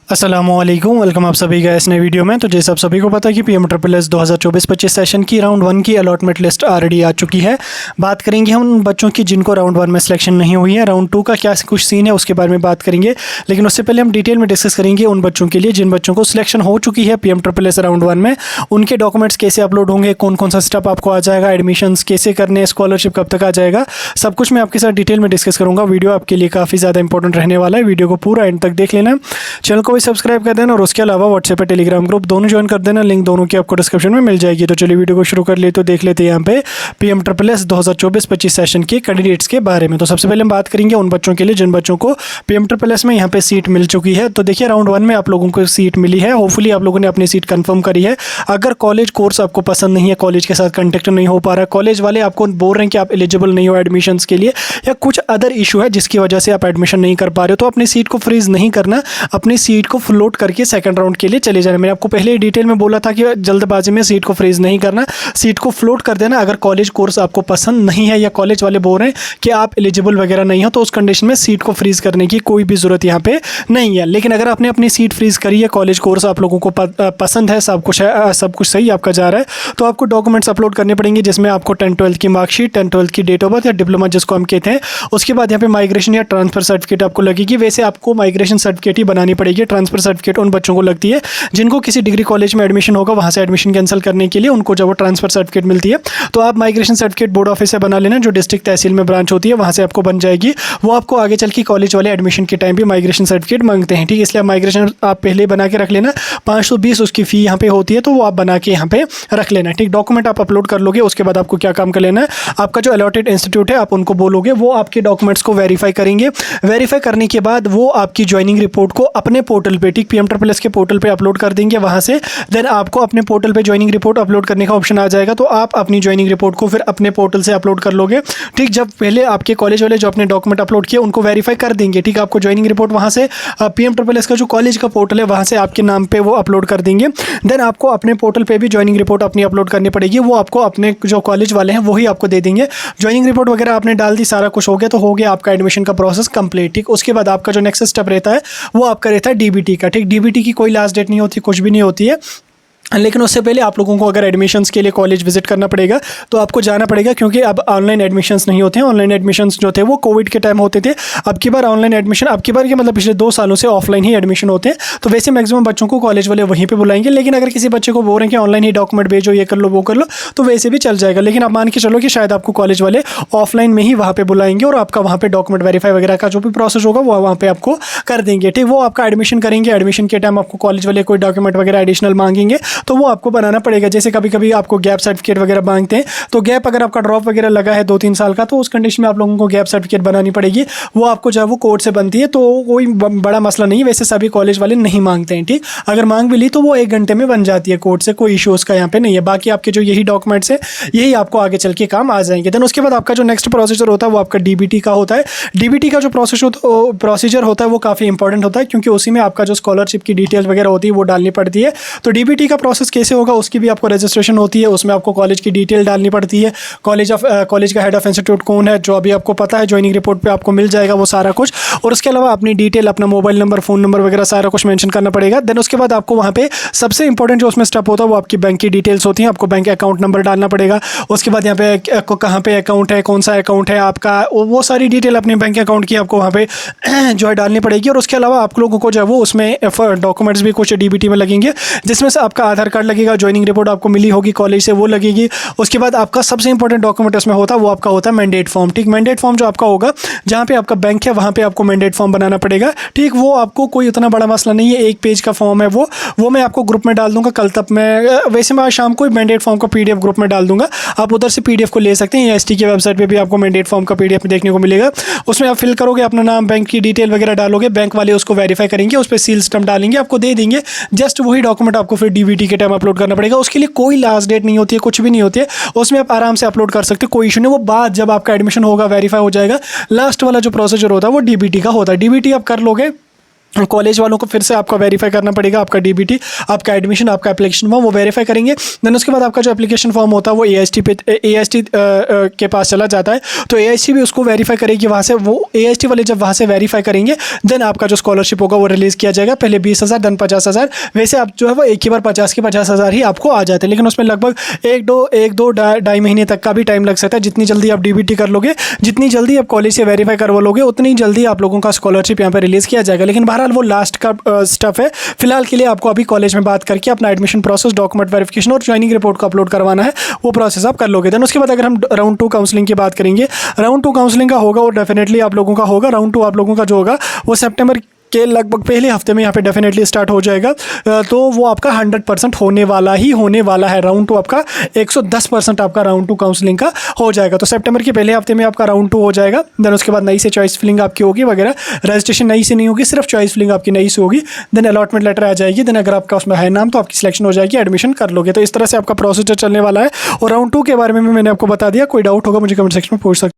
अस्सलामुअलैकुम, वेलकम आप सभी का इस नए वीडियो में। तो जैसे आप सभी को पता है कि PMSSS 2024-25 सेशन की राउंड 1 की अलॉटमेंट लिस्ट ऑलरेडी आ चुकी है। बात करेंगे हम उन बच्चों की जिनको राउंड 1 में सिलेक्शन नहीं हुई है। राउंड 2 का क्या कुछ सीन है उसके बारे में बात करेंगे, लेकिन उससे पहले हम डिटेल में डिस्कस करेंगे उन बच्चों के लिए जिन बच्चों को सिलेक्शन हो चुकी है PMSSS राउंड 1 में। उनके डॉक्यूमेंट्स कैसे अपलोड होंगे, कौन कौन सा स्टेप आपको आ जाएगा, एडमिशन्स कैसे करने, स्कॉलरशिप कब तक आ जाएगा, सब कुछ मैं आपके साथ डिटेल में डिस्कस करूँगा। वीडियो आपके लिए काफ़ी ज़्यादा इंपॉर्टेंट रहने वाला है, वीडियो को पूरा एंड तक देख लेना। चैनल को भी सब्सक्राइब कर देना और उसके अलावा व्हाट्सएप पे टेलीग्राम ग्रुप दोनों ज्वाइन कर देना, लिंक दोनों की आपको डिस्क्रिप्शन में मिल जाएगी। तो चलिए वीडियो को शुरू कर लिए, तो देख लेते हैं यहाँ पे PMSSS 2024-25 सेशन के कैंडिडेट्स के बारे में। तो सबसे पहले हम बात करेंगे उन बच्चों के लिए जिन बच्चों को PMSSS में यहाँ पे सीट मिल चुकी है। तो देखिए राउंड 1 में आप लोगों को सीट मिली है, होपफुली आप लोगों ने अपनी सीट कंफर्म करी है। अगर कॉलेज कोर्स आपको पसंद नहीं है, कॉलेज के साथ कंटेक्ट नहीं हो पा रहा है, कॉलेज वाले आपको बोल रहे हैं कि आप एलिजिबल नहीं हो एडमिशन्स के लिए, या कुछ अदर इशू है जिसकी वजह से आप एडमिशन नहीं कर पा रहे हो, तो अपनी सीट को फ्रीज नहीं करना, अपनी सीट को फ्लोट करके सेकंड राउंड के लिए चले जाना। मैंने आपको पहले ही डिटेल में बोला था कि जल्दबाजी में सीट को फ्रीज नहीं करना, सीट को फ्लोट कर देना। अगर कॉलेज कोर्स आपको पसंद नहीं है या कॉलेज वाले बोल रहे हैं कि आप एलिजिबल वगैरह नहीं हो, तो उस कंडीशन में सीट को फ्रीज करने की कोई भी ज़रूरत यहाँ पे नहीं है। लेकिन अगर आपने अपनी सीट फ्रीज करी है, कॉलेज कोर्स आप लोगों को पसंद है, सब कुछ सही आपका जा रहा है, तो आपको डॉक्यूमेंट्स अपलोड करने पड़ेंगे, जिसमें आपको 10th-12th की मार्कशीट, 10th-12th की डेट ऑफ बर्थ या डिप्लोमा जिसको हम कहते हैं, उसके बाद यहाँ पे माइग्रेशन या ट्रांसफर सर्टिफिकेट आपको लगेगी। वैसे आपको माइग्रेशन सर्टिफिकेट ही बनानी पड़ेगी, ट्रांसफर सर्टिफिकेट उन बच्चों को लगती है जिनको किसी डिग्री कॉलेज में एडमिशन होगा, वहाँ से एडमिशन कैंसिल करने के लिए उनको जब वो ट्रांसफर सर्टिफिकेट मिलती है, तो आप माइग्रेशन सर्टिफिकेट बोर्ड ऑफिस से बना लेना, जो डिस्ट्रिक्ट तहसील में ब्रांच होती है वहाँ से आपको बन जाएगी। वो आपको आगे चल के कॉलेज वाले एडमिशन के टाइम भी माइग्रेशन सर्टिफिकेट मांगते हैं, ठीक है। इसलिए माइग्रेशन आप पहले बना के रख लेना, 520 उसकी फ़ी यहाँ पे होती है, तो वो आप बना के यहाँ पे रख लेना, ठीक। डॉक्यूमेंट आप अपलोड कर लोगे, उसके बाद आपको क्या काम कर लेना है, आपका जो अलॉटेड इंस्टीट्यूट है आप उनको बोलोगे, वो आपके डॉक्यूमेंट्स को वेरीफाई करेंगे। वेरीफाई करने के बाद वो आपकी ज्वाइनिंग रिपोर्ट को अपने पोर्टल पे, ठीक, PMSSS के पोर्टल पे अपलोड कर देंगे। वहाँ से देन आपको अपने पोर्टल पे ज्वाइनिंग रिपोर्ट अपलोड करने का ऑप्शन आ जाएगा, तो आप अपनी ज्वाइनिंग रिपोर्ट को फिर अपने पोर्टल से अपलोड कर लोगे, ठीक। जब पहले आपके कॉलेज वाले जो अपने डॉक्यूमेंट अपलोड किए उनको वेरीफाई कर देंगे, ठीक। आपको ज्वाइनिंग रिपोर्ट वहाँ से PMSSS का जो कॉलेज का पोर्टल है वहाँ से आपके नाम पे वो अपलोड कर देंगे। देन आपको अपने पोर्टल पे भी ज्वाइनिंग रिपोर्ट अपनी अपलोड करनी पड़ेगी, वो आपको अपने जो कॉलेज वाले हैं वही आपको दे देंगे। ज्वाइनिंग रिपोर्ट वगैरह आपने डाल दी, सारा कुछ हो गया, तो हो गया आपका एडमिशन का प्रोसेस कंप्लीट, ठीक। उसके बाद आपका जो नेक्स्ट स्टेप रहता है वो आपका रहता है DBT का, ठीक। DBT की कोई लास्ट डेट नहीं होती, कुछ भी नहीं होती है, लेकिन उससे पहले आप लोगों को अगर एडमिशन्स के लिए कॉलेज विजिट करना पड़ेगा तो आपको जाना पड़ेगा, क्योंकि अब ऑनलाइन एडमिशन्स नहीं होते हैं। ऑनलाइन एडमिशन्स जो थे वो कोविड के टाइम होते थे, अब की बार ऑनलाइन एडमिशन, अब की बार के मतलब पिछले 2 सालों से ऑफलाइन ही एडमिशन होते हैं। तो वैसे मैक्सिमम बच्चों को कॉलेज वाले वहीं पे बुलाएंगे, लेकिन अगर किसी बच्चे को बोल रहे हैं कि ऑनलाइन ही डॉक्यूमेंट भेजो, ये कर लो वो कर लो, तो वैसे भी चल जाएगा। लेकिन आप मान के चलो कि शायद आपको कॉलेज वाले ऑफलाइन में ही वहाँ पर बुलाएंगे और आपका वहाँ पर डॉक्यूमेंट वेरीफाई वगैरह का जो भी प्रोसेस होगा वो वहाँ पर आपको कर देंगे, ठीक। वो आपका एडमिशन करेंगे, एडमिशन के टाइम आपको कॉलेज वाले कोई डॉक्यूमेंट वगैरह एडिशनल मांगेंगे, तो वो आपको बनाना पड़ेगा। जैसे कभी कभी आपको गैप सर्टिफिकेट वगैरह मांगते हैं, तो गैप अगर आपका ड्रॉप वगैरह लगा है 2-3 साल का, तो उस कंडीशन में आप लोगों को गैप सर्टिफिकेट बनानी पड़ेगी। वो आपको जब वो कोर्ट से बनती है तो कोई बड़ा मसला नहीं है, वैसे सभी कॉलेज वाले नहीं मांगते हैं, ठीक। अगर मांग भी ली तो वो 1 घंटे में बन जाती है कोर्ट से, कोई इशू उसका यहाँ पे नहीं है। बाकी आपके जो यही डॉक्यूमेंट्स है यही आपको आगे चल के काम आ जाएंगे। देन उसके बाद आपका जो नेक्स्ट प्रोसीजर होता है वो आपका DBT का होता है। DBT का जो प्रोसीजर होता है वो काफ़ी इंपॉर्टेंट होता है, क्योंकि उसी में आपका जो स्कॉलरशिप की डिटेल्स वगैरह होती है वो डालनी पड़ती है। तो DBT का प्रोसेस कैसे होगा, उसकी भी आपको रजिस्ट्रेशन होती है, उसमें आपको कॉलेज की डिटेल डालनी पड़ती है, कॉलेज का हेड ऑफ इंस्टीट्यूट कौन है, जो अभी आपको पता है, ज्वाइनिंग रिपोर्ट पे आपको मिल जाएगा वो सारा कुछ। और उसके अलावा अपनी डिटेल, अपना मोबाइल नंबर, फ़ोन नंबर वगैरह सारा कुछ मेंशन करना पड़ेगा। देन उसके बाद आपको वहाँ पे सबसे इंपॉर्टेंट जो उसमें स्टेप होता है वो आपकी बैंक की डिटेल्स होती हैं, आपको बैंक अकाउंट नंबर डालना पड़ेगा। उसके बाद यहाँ पे कहाँ पे अकाउंट है, कौन सा अकाउंट है आपका, वो सारी डिटेल अपने बैंक अकाउंट की आपको वहाँ पे जो है डालनी पड़ेगी। और उसके अलावा आप लोगों को जो है वो उसमें डॉक्यूमेंट्स भी कुछ DBT में लगेंगे, जिसमें से आपका आधार कार्ड लगेगा, ज्वाइनिंग रिपोर्ट आपको मिली होगी कॉलेज से वो लगेगी। उसके बाद आपका सबसे इंपॉर्टेंट डॉक्यूमेंट उसमें होता है वो आपका होता है मैंडेट फॉर्म, ठीक। मैंडेट फॉर्म जो आपका होगा, जहाँ पे आपका बैंक है वहाँ पे आपको मैंडेट फॉर्म बनाना पड़ेगा, ठीक। वो आपको कोई उतना बड़ा मसला नहीं है, 1 पेज का फॉर्म है वो मैं आपको ग्रुप में डाल दूंगा कल तक। मैं वैसे मैं आज शाम को मैंडेट फॉर्म का PDF ग्रुप में डाल दूंगा, आप उधर से PDF को ले सकते हैं, ST की वेबसाइट पर भी आपको मैंडेट फॉर्म का PDF देखने को मिलेगा। उसमें आप फिल करोगे, अपना नाम, बैंक की डिटेल वगैरह डालोगे, बैंक वाले उसको वेरीफाई करेंगे, उस पर सील स्टैम्प डालेंगे, आपको दे देंगे। जस्ट वही डॉक्यूमेंट आपको फिर DBT के टाइम अपलोड करना पड़ेगा। उसके लिए कोई लास्ट डेट नहीं होती है, कुछ भी नहीं होती है, उसमें आप आराम से अपलोड कर सकते हो, कोई इशू नहीं। वो बाद जब आपका एडमिशन होगा, वेरीफाई हो जाएगा, लास्ट वाला जो प्रोसीजर होता है वो DBT का होता है। DBT आप कर लोगे, कॉलेज वालों को फिर से आपका वेरीफाई करना पड़ेगा, आपका डीबीटी, आपका एडमिशन, आपका एप्लीकेशन फॉर्म वो वेरीफाई करेंगे। देन उसके बाद आपका जो एप्लीकेशन फॉर्म होता है वो एएसटी के पास चला जाता है, तो एएसटी भी उसको वेरीफाई करेगी वहाँ से। वो एएसटी वाले जब वहाँ से वेरीफाई करेंगे देन आपका जो स्कॉलरशिप होगा वो रिलीज़ किया जाएगा। पहले 20,000 देन 50,000, वैसे आप जो है वो एक ही बार 50,000 ही आपको आ जाते हैं, लेकिन उसमें लगभग एक दो ढाई महीने तक का भी टाइम लग सकता है। जितनी जल्दी आप डीबीटी कर लोगे, जितनी जल्दी आप कॉलेज से वेरीफाई करवा लोगे, उतनी जल्दी आप लोगों का स्कॉलरशिप यहाँ पर रिलीज़ किया जाएगा। लेकिन बहरहाल वो लास्ट का स्टफ है। फिलहाल के लिए आपको अभी कॉलेज में बात करके अपना एडमिशन प्रोसेस, डॉक्यूमेंट वेरिफिकेशन और ज्वाइनिंग रिपोर्ट को अपलोड करवाना है, वो प्रोसेस आप कर लोगे। देन उसके बाद अगर हम राउंड 2 काउंसलिंग की बात करेंगे, राउंड 2 काउंसलिंग का होगा और डेफिनेटली आप लोगों का होगा। राउंड 2 आप लोगों का जो होगा वो सितंबर के लगभग पहले हफ्ते में यहाँ पे डेफिनेटली स्टार्ट हो जाएगा। तो वो आपका 100% होने वाला है। राउंड 2 आपका 110% आपका राउंड 2 काउंसलिंग का हो जाएगा। तो सितंबर के पहले हफ्ते में आपका राउंड 2 हो जाएगा। देन उसके बाद नई से चॉइस फिलिंग आपकी होगी वगैरह, रजिस्ट्रेशन नई से नहीं होगी, सिर्फ चॉइस फिलिंग आपकी नई से होगी। देन अलॉटमेंट लेटर आ जाएगी। देन अगर आपका उसमें है नाम तो आपकी सिलेक्शन हो जाएगी, एडमिशन कर लोगे। तो इस तरह से आपका प्रोसीजर चलने वाला है। और राउंड 2 के बारे में मैंने आपको बता दिया। कोई डाउट होगा मुझे कमेंट सेक्शन में पूछ सकते हैं।